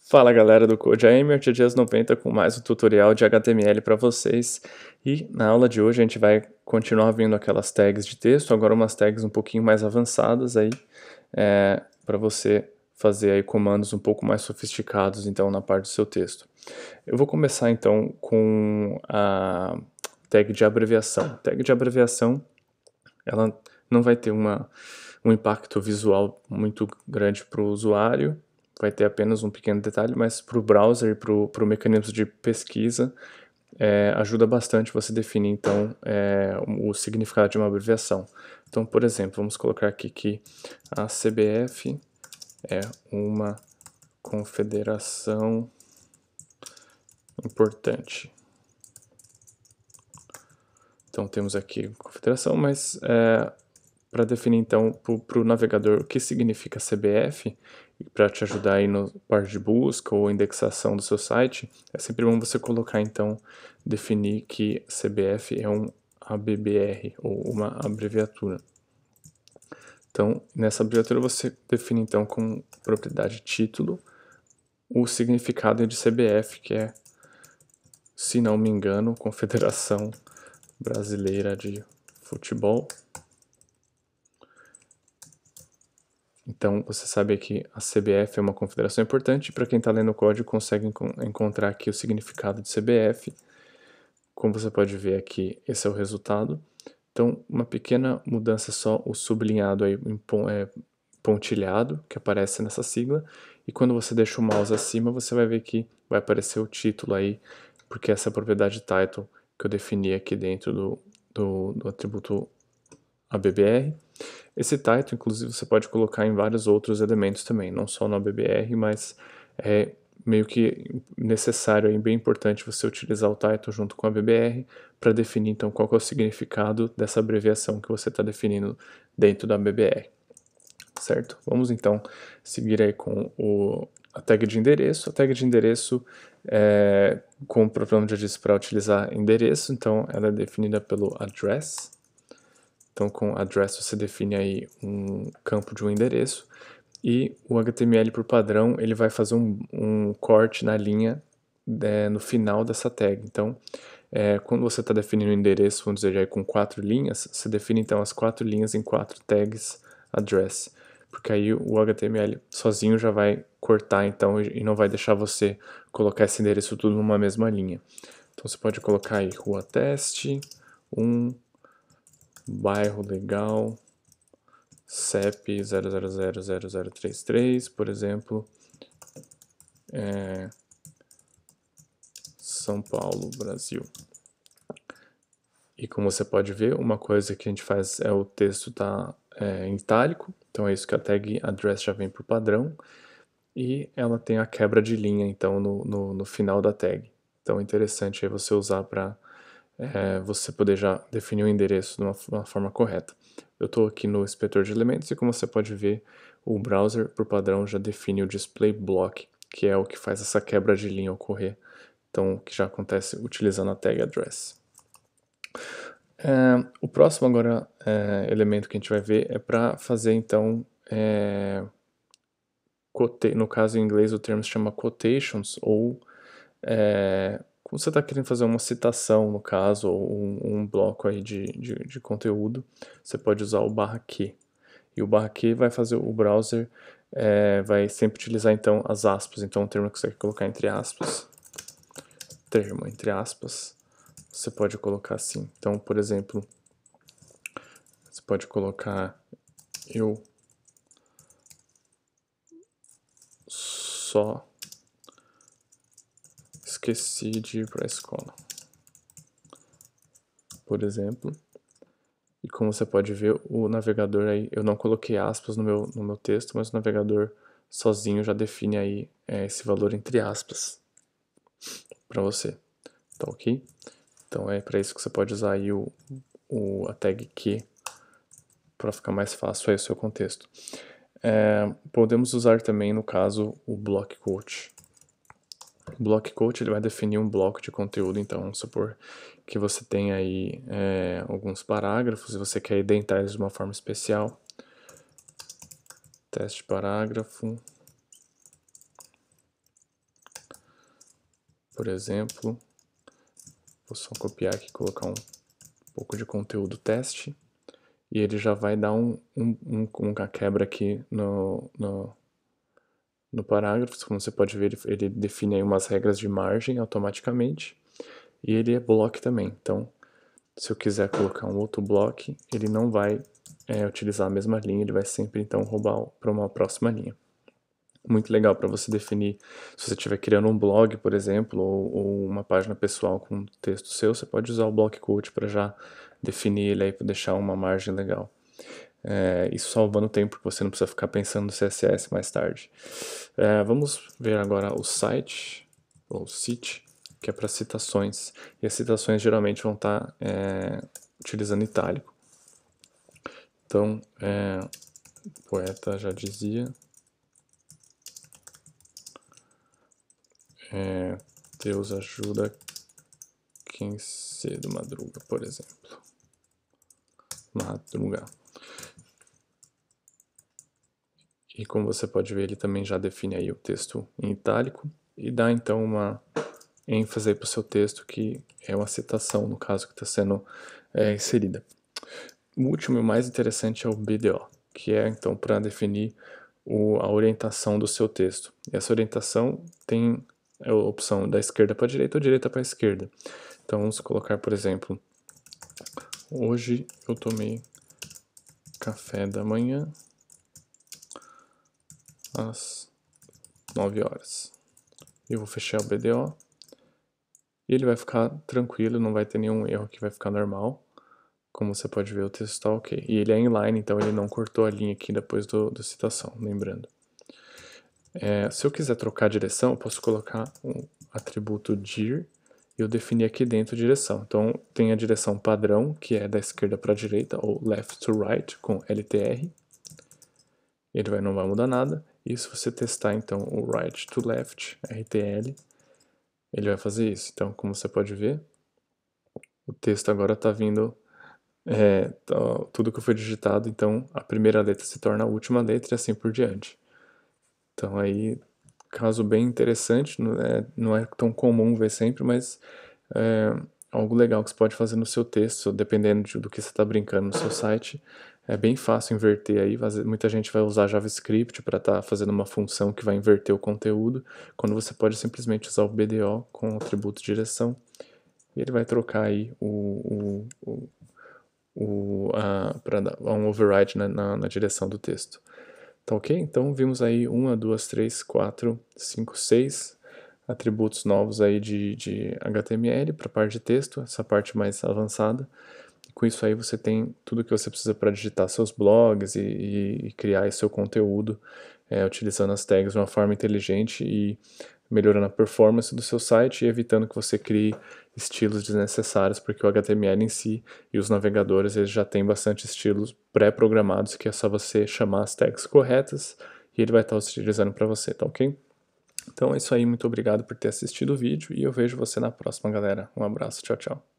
Fala galera do Code AM, Dias 90 com mais um tutorial de HTML para vocês. E na aula de hoje a gente vai continuar vendo aquelas tags de texto, agora umas tags um pouquinho mais avançadas aí, para você fazer aí comandos um pouco mais sofisticados então na parte do seu texto. Eu vou começar então com a tag de abreviação. Tag de abreviação, ela não vai ter um impacto visual muito grande para o usuário, vai ter apenas um pequeno detalhe, mas para o browser e para o mecanismo de pesquisa, ajuda bastante você definir então o significado de uma abreviação. Então, por exemplo, vamos colocar aqui que a CBF é uma confederação importante. Então temos aqui confederação, mas para definir então para o navegador o que significa CBF, para te ajudar aí na parte de busca ou indexação do seu site, é sempre bom você colocar então, definir que CBF é um ABBR, ou uma abreviatura. Então, nessa abreviatura você define então com propriedade título o significado de CBF, que é, se não me engano, Confederação Brasileira de Futebol. Então, você sabe que a CBF é uma confederação importante, e para quem está lendo o código consegue encontrar aqui o significado de CBF. Como você pode ver aqui, esse é o resultado. Então, uma pequena mudança só, o sublinhado aí pontilhado, que aparece nessa sigla, e quando você deixa o mouse acima, você vai ver que vai aparecer o título aí, porque essa é a propriedade title que eu defini aqui dentro do atributo ABBR. Esse title, inclusive, você pode colocar em vários outros elementos também, não só no ABBR, mas é meio que necessário e bem importante você utilizar o title junto com a ABBR para definir então qual é o significado dessa abreviação que você está definindo dentro da ABBR, certo? Vamos então seguir aí com a tag de endereço. A tag de endereço, como o próprio nome já disse, para utilizar endereço, então ela é definida pelo address. Então, com address você define aí um campo de um endereço, e o HTML por padrão ele vai fazer um corte na linha no final dessa tag. Então, quando você está definindo o endereço, vamos dizer, aí com 4 linhas, você define então as 4 linhas em 4 tags address, porque aí o HTML sozinho já vai cortar então e não vai deixar você colocar esse endereço tudo numa mesma linha. Então você pode colocar aí rua teste 1, bairro legal, CEP 0000033, por exemplo, São Paulo, Brasil. E como você pode ver, uma coisa que a gente faz é o texto tá em itálico, então é isso que a tag address já vem por padrão, e ela tem a quebra de linha então no final da tag. Então é interessante aí você usar para você poder já definir o endereço de uma forma correta. Eu estou aqui no inspetor de elementos e como você pode ver, o browser por padrão já define o display block, que é o que faz essa quebra de linha ocorrer, então que já acontece utilizando a tag address. O próximo agora elemento que a gente vai ver é para fazer então, no caso em inglês o termo se chama quotations, ou quando você está querendo fazer uma citação, no caso, ou um bloco aí de conteúdo, você pode usar o /q. E o /q vai fazer o browser, vai sempre utilizar então as aspas. Então o termo que você quer colocar entre aspas, termo entre aspas, você pode colocar assim. Então, por exemplo, você pode colocar eu só esqueci de ir para a escola, por exemplo. E como você pode ver, o navegador aí, eu não coloquei aspas no meu texto, mas o navegador sozinho já define aí esse valor entre aspas para você, tá ok? Então é para isso que você pode usar aí a tag que, para ficar mais fácil aí o seu contexto. Podemos usar também, no caso, o block quote. O block quote ele vai definir um bloco de conteúdo, então vamos supor que você tem aí alguns parágrafos e você quer indentar eles de uma forma especial. Teste parágrafo. por exemplo, vou só copiar aqui e colocar um pouco de conteúdo teste, e ele já vai dar uma quebra aqui no parágrafo. Como você pode ver, ele define aí umas regras de margem automaticamente, e ele é block também. Então, se eu quiser colocar um outro block, ele não vai utilizar a mesma linha, ele vai sempre então roubar para uma próxima linha. Muito legal para você definir, se você estiver criando um blog, por exemplo, ou uma página pessoal com texto seu, você pode usar o block quote para já definir ele aí, para deixar uma margem legal. Isso salvando tempo, porque você não precisa ficar pensando no CSS mais tarde. Vamos ver agora o site, ou cite, que é para citações. E as citações geralmente vão estar utilizando itálico. Então, o poeta já dizia, Deus ajuda quem cedo madruga, por exemplo. Madrugar. E como você pode ver, ele também já define aí o texto em itálico e dá então uma ênfase aí para o seu texto, que é uma citação, no caso, que está sendo inserida. O último e o mais interessante é o BDO, que é então para definir a orientação do seu texto. E essa orientação tem a opção da esquerda para a direita ou direita para a esquerda. Então vamos colocar, por exemplo, hoje eu tomei café da manhã às 9 horas. Eu vou fechar o BDO e ele vai ficar tranquilo, não vai ter nenhum erro aqui, vai ficar normal. Como você pode ver, o texto está ok. E ele é inline, então ele não cortou a linha aqui depois do citação, lembrando. Se eu quiser trocar a direção, eu posso colocar um atributo dir e eu definir aqui dentro a direção. Então tem a direção padrão, que é da esquerda para a direita, ou left to right, com LTR. Ele não vai mudar nada. E se você testar então o right to left, RTL, ele vai fazer isso. Então, como você pode ver, o texto agora está vindo tudo que foi digitado, então a primeira letra se torna a última letra e assim por diante. Então aí, caso bem interessante, não é tão comum ver sempre, mas é algo legal que você pode fazer no seu texto, dependendo do que você está brincando no seu site. É bem fácil inverter aí, muita gente vai usar JavaScript para estar fazendo uma função que vai inverter o conteúdo, quando você pode simplesmente usar o BDO com o atributo direção, e ele vai trocar aí para dar um override na direção do texto. Tá ok? Então vimos aí 1, 2, 3, 4, 5, 6 atributos novos aí de HTML para a parte de texto, essa parte mais avançada. E com isso aí você tem tudo que você precisa para digitar seus blogs e criar seu conteúdo, utilizando as tags de uma forma inteligente e melhorando a performance do seu site e evitando que você crie estilos desnecessários, porque o HTML em si e os navegadores eles já têm bastante estilos pré-programados, que é só você chamar as tags corretas e ele vai estar utilizando para você, tá ok? Então é isso aí, muito obrigado por ter assistido o vídeo e eu vejo você na próxima, galera. Um abraço, tchau, tchau.